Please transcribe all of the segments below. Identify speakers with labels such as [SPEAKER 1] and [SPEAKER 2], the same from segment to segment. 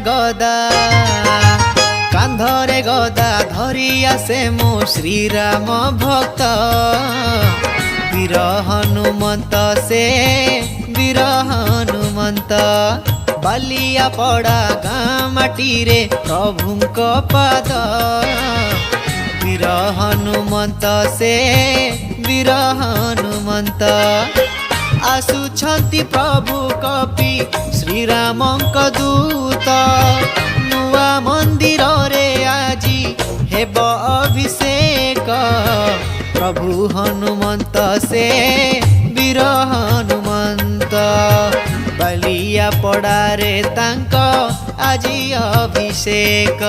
[SPEAKER 1] गदा कांधरे गदा धरी आसे मो श्रीराम भक्त वीर हनुमंत से वीर हनुमंत बालिया पड़ा गाँ माटी रे प्रभुंक पाद वीर हनुमंत से वीर हनुमंत आसुछंती प्रभु कपि श्रीरामंक दूत नुआ मंदिर रे आजी हेब अभिषेक प्रभु हनुमंत से वीर हनुमंत बालिया पड़ारे तांक आजी अभिषेक।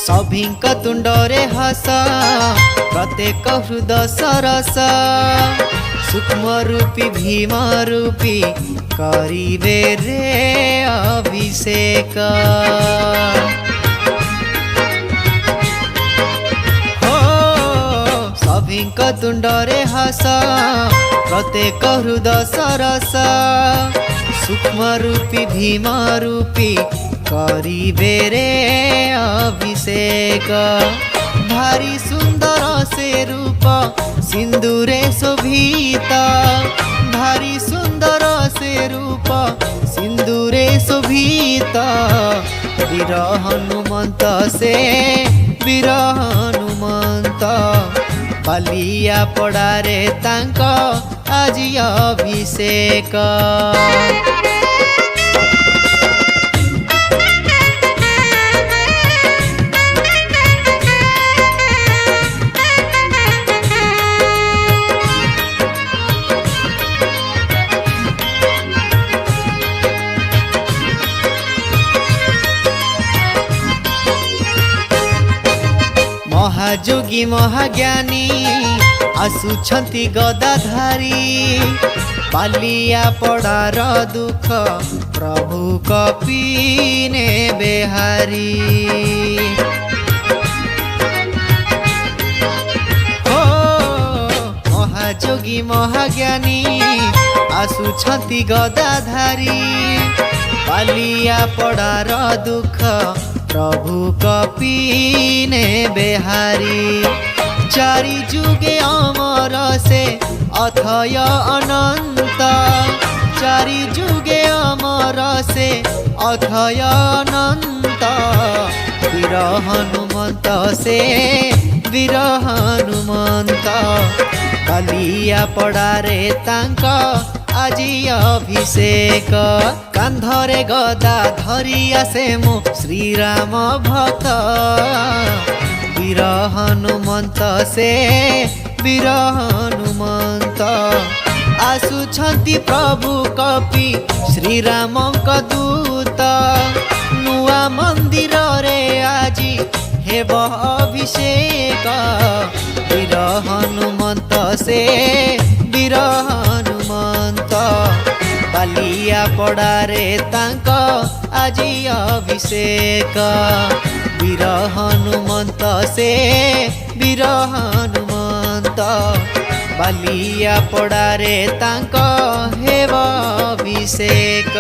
[SPEAKER 1] सभिंक तुंडरे हस प्रत्येक हृदय सरस सूक्ष्म रूपी भीम रूपी करिबे रे अभिषेक हो सभिंक तुंडरे हस प्रत्येक हृदय सरस सूक्ष्म रूपी भीम रूपी करिबे रे अभिषेक भारी सुंदर से रूप सिंदूरे शोभित भारी सुंदर से रूप सिंदूरे शोभित वीर हनुमंत से वीर हनुमंत बालिया पड़ारे तांक आजी अभिषेक। महाजोगी महाज्ञानी आसुछंती गदाधारी बालिया पड़ार दुख प्रभु कपि ने बेहारी हो महाजोगी महाज्ञानी आसुछंती गदाधारी बालिया पड़ार दुख प्रभु कपि ने बेहारी चारि जुगे अमर से अथय अनंत चारि जुगे अमर से अथय अनंत वीर हनुमंत से वीर हनुमंत बालिया पड़ारे तांक आजी अभिषेक कांधरे गदा धरी आसे मो श्रीराम भक्त वीर हनुमंत से वीर हनुमंत आसुछंती प्रभु कपि श्रीरामंक दूत नुआ मंदिर रे आजी हेब अभिषेक वीर हनुमंत से वीर हनुमंत बालिया पड़ारे तांक आजी अभिषेक वीर हनुमंत से वीर हनुमंत बालिया पड़ारे तांक हेब अभिषेक।